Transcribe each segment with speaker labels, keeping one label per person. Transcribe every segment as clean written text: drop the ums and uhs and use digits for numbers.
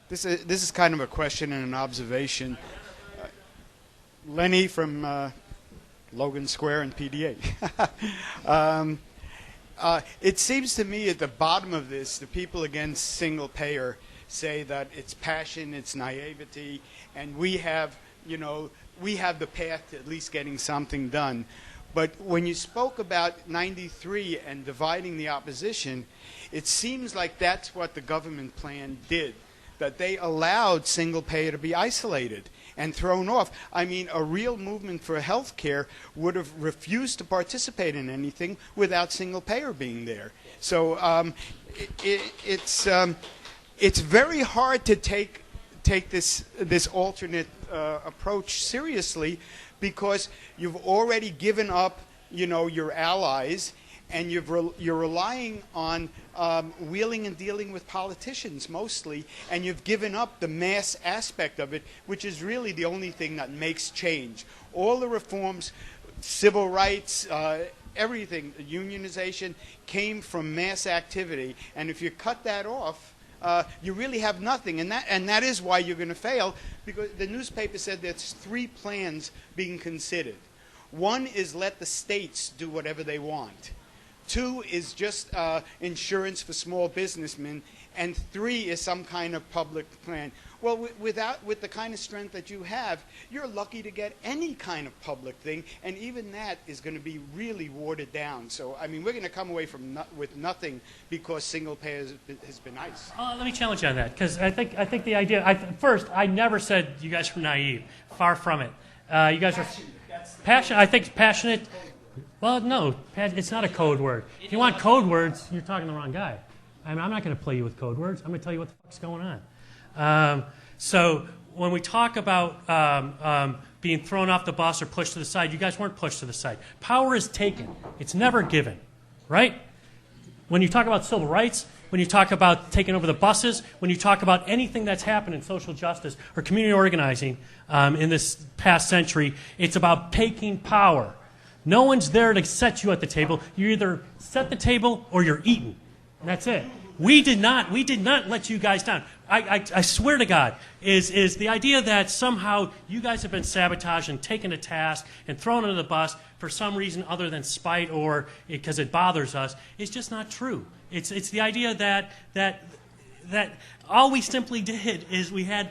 Speaker 1: This is kind of a question and an observation. Lenny from Logan Square and PDA. It seems to me at the bottom of this, the people against single payer say that it's passion, it's naivety, and we have the path to at least getting something done. But when you spoke about 93 and dividing the opposition, it seems like that's what the government plan did, that they allowed single payer to be isolated and thrown off. I mean, a real movement for health care would have refused to participate in anything without single payer being there. So it's very hard to take this alternate approach seriously, because you've already given up, your allies, and you're relying on wheeling and dealing with politicians mostly, and you've given up the mass aspect of it, which is really the only thing that makes change. All the reforms, civil rights, everything, unionization, came from mass activity, and if you cut that off, you really have nothing, and that is why you're going to fail, because the newspaper said there's 3 plans being considered. 1 is let the states do whatever they want. 2 is just insurance for small businessmen, and 3 is some kind of public plan. Well, with the kind of strength that you have, you're lucky to get any kind of public thing, and even that is going to be really watered down. So, I mean, we're going to come away with nothing because single payer has been nice.
Speaker 2: Let me challenge you on that, because I think the idea. First, I never said you guys were naive. Far from it. You guys are passionate. I think passionate. Well, no, it's not a code word. If you want code words, you're talking to the wrong guy. I'm not going to play you with code words. I'm going to tell you what the fuck's going on. So when we talk about being thrown off the bus or pushed to the side, you guys weren't pushed to the side. Power is taken. It's never given, right? When you talk about civil rights, when you talk about taking over the buses, when you talk about anything that's happened in social justice or community organizing in this past century, it's about taking power. No one's there to set you at the table. You either set the table or you're eaten. And that's it. We did not let you guys down. I swear to God, is the idea that somehow you guys have been sabotaged and taken to task and thrown under the bus for some reason other than spite or because it bothers us is just not true. It's the idea that all we simply did is we had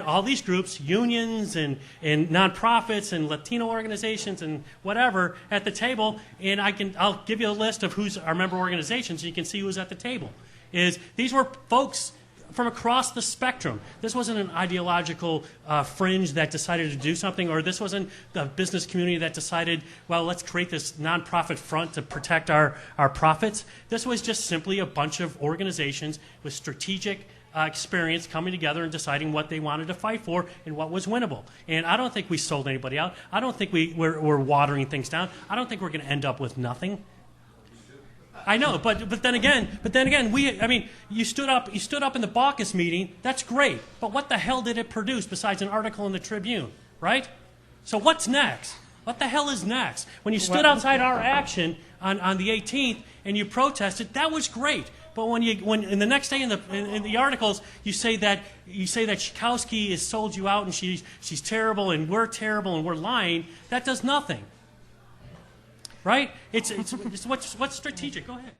Speaker 2: all these groups, unions and nonprofits and Latino organizations and whatever at the table, and I'll give you a list of who's our member organizations, and you can see who's at the table. These were folks from across the spectrum. This wasn't an ideological fringe that decided to do something, or this wasn't the business community that decided, well, let's create this nonprofit front to protect our profits. This was just simply a bunch of organizations with strategic experience coming together and deciding what they wanted to fight for and what was winnable. And I don't think we sold anybody out. I don't think we're watering things down. I don't think we're going to end up with nothing. I know, but then again, you stood up in the Baucus meeting. That's great, but what the hell did it produce besides an article in the Tribune, right? So what's next? What the hell is next? When you stood outside our action on the 18th and you protested, that was great. But when in the next day in the articles you say that Schakowsky has sold you out and she's terrible and we're lying, that does nothing. Right? It's what's strategic. Go ahead.